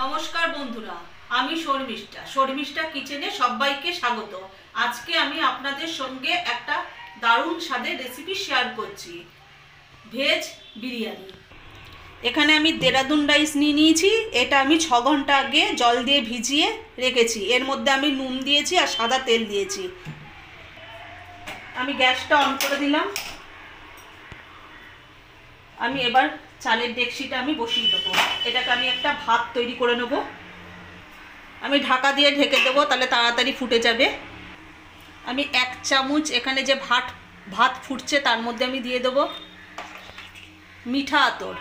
নমস্কার বন্ধুরা, আমি শর্মিষ্ঠা কিচেনে সবাইকে স্বাগত। আজকে আমি আপনাদের সঙ্গে একটা দারুণ স্বাদের রেসিপি শেয়ার করছি, ভেজ বিরিয়ানি। এখানে আমি দেরাদুন রাইস নিয়ে নিয়েছি। এটা আমি 6 ঘন্টা আগে জল দিয়ে ভিজিয়ে রেখেছি। এর মধ্যে আমি নুন দিয়েছি আর সাদা তেল দিয়েছি। আমি গ্যাসটা অন করে দিলাম। আমি এবার চালের ডেকচিটা আমি বসিয়ে দেবো। এটাকে আমি একটা ভাত তৈরি করে নেব। আমি ঢাকা দিয়ে ঢেকে দেবো, তাহলে তাড়াতাড়ি ফুটে যাবে। আমি 1 চামচ এখানে যে ভাত ফুটছে তার মধ্যে আমি দিয়ে দেবো মিঠা আতর।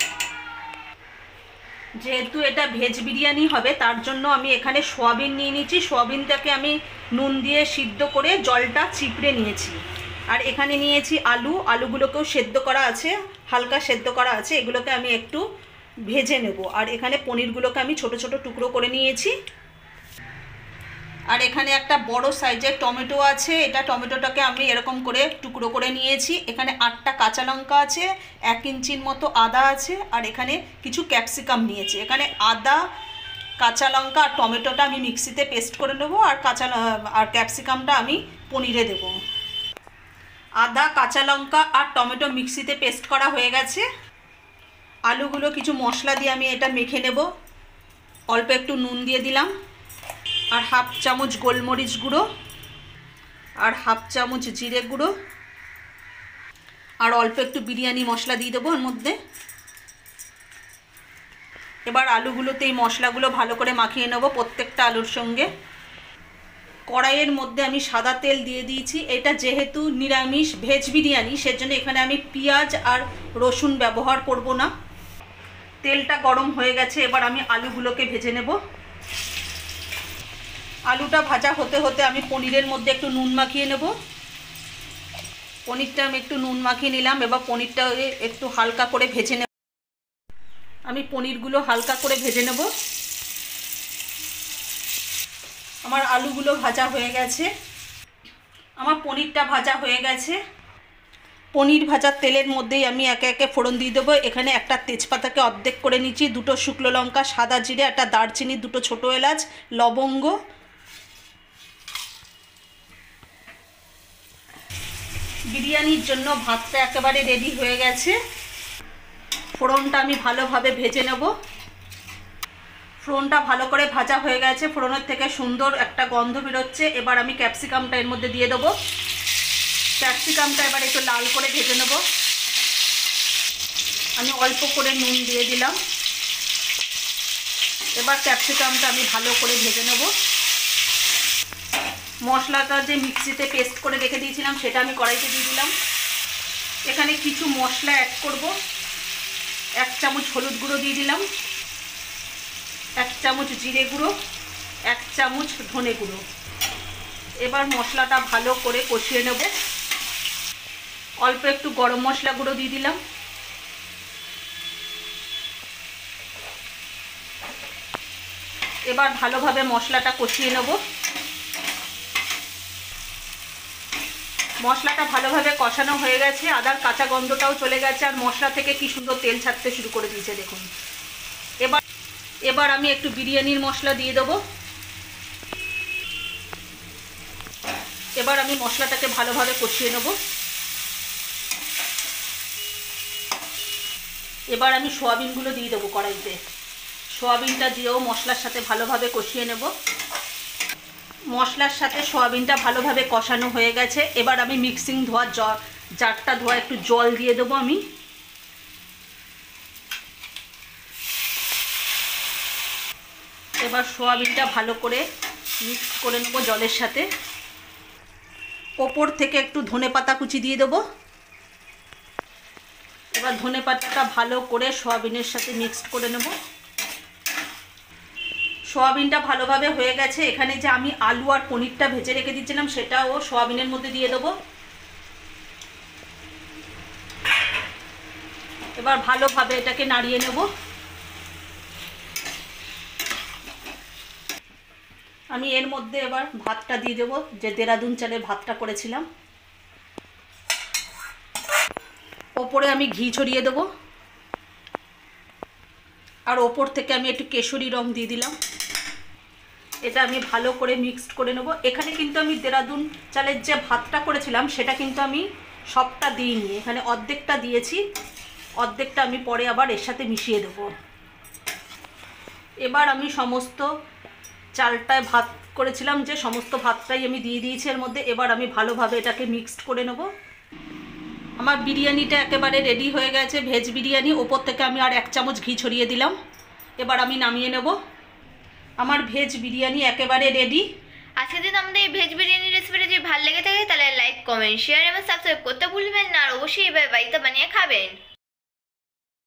যেহেতু এটা ভেজ বিরিয়ানি হবে তার জন্য আমি এখানে সোয়াবিন নিয়ে নিয়েছি। সোয়াবিনটাকে আমি নুন দিয়ে সিদ্ধ করে জলটা চিপড়ে নিয়েছি। আর এখানে নিয়েছি আলুগুলোকেও সেদ্ধ করা আছে, হালকা সেদ্ধ করা আছে। এগুলোকে আমি একটু ভেজে নেব। আর এখানে পনিরগুলোকে আমি ছোট ছোট টুকরো করে নিয়েছি। আর এখানে একটা বড় সাইজের টমেটো আছে। এটা টমেটোটাকে আমি এরকম করে টুকরো করে নিয়েছি। এখানে 8টা কাঁচা লঙ্কা আছে, 1 ইঞ্চির মতো আদা আছে। আর এখানে কিছু ক্যাপসিকাম নিয়েছি। এখানে আদা, কাঁচা লঙ্কা আর টমেটোটা আমি মিক্সিতে পেস্ট করে নেবো। আর ক্যাপসিকামটা আমি পনিরে দেবো। আদা, কাঁচা লঙ্কা আর টমেটো মিক্সিতে পেস্ট করা হয়ে গেছে। আলুগুলো কিছু মশলা দিয়ে আমি এটা মেখে নেব। অল্প একটু নুন দিয়ে দিলাম, আর 1/2 চামচ গোলমরিচ গুঁড়ো, আর 1/2 চামচ জিরে গুঁড়ো, আর অল্প একটু বিরিয়ানি মশলা দিয়ে দেবো এর মধ্যে। এবার আলুগুলোতে এই মশলাগুলো ভালো করে মাখিয়ে নেব প্রত্যেকটা আলুর সঙ্গে। কড়াইয়ের মধ্যে আমি সাদা তেল দিয়ে দিয়েছি। এটা যেহেতু নিরামিষ ভেজ বিরিয়ানি, সেজন্য এখানে আমি পেঁয়াজ আর রসুন ব্যবহার করব না। তেলটা গরম হয়ে গেছে। এবার আমি আলুগুলোকে ভেজে নেব। আলুটা ভাজা হতে হতে আমি পনিরের মধ্যে একটু নুন মাখিয়ে নেব। পনিরটা আমি একটু নুন মাখিয়ে নিলাম। এবার পনিরটা একটু হালকা করে ভেজে নেব। আমি পনিরগুলো হালকা করে ভেজে নেব। আমার আলুগুলো ভাজা হয়ে গেছে। আমার পনিরটা ভাজা হয়ে গেছে। পনির ভাজার তেলের মধ্যেই আমি একে একে ফোড়ন দিয়ে দেবো। এখানে একটা তেজপাতাকে অর্ধেক করে নিচ্ছি, 2টো শুকনো লঙ্কা, সাদা জিরে, একটা দারচিনি, 2টো ছোটো এলাচ, লবঙ্গ। বিরিয়ানির জন্য ভাতটা একেবারে রেডি হয়ে গেছে। ফোড়নটা আমি ভালোভাবে ভেজে নেব। ফোড়নটা ভালো করে ভাজা হয়ে গেছে। ফোড়নের থেকে সুন্দর একটা গন্ধ বেরোচ্ছে। এবার আমি ক্যাপসিকামটা এর মধ্যে দিয়ে দেবো। ক্যাপসিকামটা এবার একটু লাল করে ভেজে নেব। আমি অল্প করে নুন দিয়ে দিলাম। এবার ক্যাপসিকামটা আমি ভালো করে ভেজে নেব। মশলাটা যে মিক্সিতে পেস্ট করে রেখে দিয়েছিলাম সেটা আমি কড়াইতে দিয়ে দিলাম। এখানে কিছু মশলা অ্যাড করব। 1 চামচ হলুদ গুঁড়ো দিয়ে দিলাম, 1 চামচ জিরে গুঁড়ো, 1 চামচ ধনে গুঁড়ো। এবার মশলাটা ভালো করে কষিয়ে নেব। অল্প একটু গরম মশলা গুঁড়ো দিয়ে দিলাম। এবার ভালোভাবে মশলাটা কষিয়ে নেব। মশলাটা ভালোভাবে কষানো হয়ে গেছে। আদার কাঁচা গন্ধটাও চলে গেছে। আর মশলা থেকে কি সুন্দর তেল ছাড়তে শুরু করে দিয়েছে দেখুন। এবার আমি একটু বিরিয়ানির মশলা দিয়ে দেবো। এবার আমি মশলাটাকে ভালোভাবে কষিয়ে নেব। এবার আমি সোয়াবিনগুলো দিয়ে দেবো কড়াইতে। সোয়াবিনটা দিয়েও মশলার সাথে ভালোভাবে কষিয়ে নেব। মশলার সাথে সোয়াবিনটা ভালোভাবে কষানো হয়ে গেছে। এবার আমি মিক্সিং জারটা ধোয়া একটু জল দিয়ে দেবো আমি। এবার সোয়াবিনটা ভালো করে মিক্স করে নেব জলের সাথে। ওপর থেকে একটু ধনেপাতা কুচি দিয়ে দেবো। এবার ধনেপাতাটা ভালো করে সোয়াবিনের সাথে মিক্সড করে নেব। সোয়াবিনটা ভালোভাবে হয়ে গেছে। এখানে যে আমি আলু আর পনিরটা ভেজে রেখে দিয়েছিলাম সেটাও সোয়াবিনের মধ্যে দিয়ে দেবো। এবার ভালোভাবে এটাকে নাড়িয়ে নেব। আমি এর মধ্যে এবার ভাতটা দিয়ে দেবো, যে দেরাদুন চালের ভাতটা করেছিলাম। ওপরে আমি ঘি ছড়িয়ে দেবো। আর ওপর থেকে আমি একটু কেশরি রং দিয়ে দিলাম। এটা আমি ভালো করে মিক্সড করে নেব। এখানে কিন্তু আমি দেরাদুন চালের যে ভাতটা করেছিলাম সেটা কিন্তু আমি সবটা দিইনি, এখানে অর্ধেকটা দিয়েছি, অর্ধেকটা আমি পরে আবার এর সাথে মিশিয়ে দেব। এবার আমি সমস্ত চালটায় ভাত করেছিলাম যে সমস্ত ভাতটাই আমি দিয়ে দিয়েছি এর মধ্যে। এবার আমি ভালোভাবে এটাকে মিক্সড করে নেব। আমার বিরিয়ানিটা একেবারে রেডি হয়ে গেছে, ভেজ বিরিয়ানি। ওপর থেকে আমি আর 1 চামচ ঘি ছড়িয়ে দিলাম। এবার আমি নামিয়ে নেব। আমার ভেজ বিরিয়ানি একেবারে রেডি। আজকে দিন আমাদের এই ভেজ বিরিয়ানি রেসিপিটা যদি ভালো লেগে থাকে তাহলে লাইক, কমেন্ট, শেয়ার এবং সাবস্ক্রাইব করতে ভুলবেন না। আর অবশ্যই এবার বাড়িতে বানিয়ে খাবেন।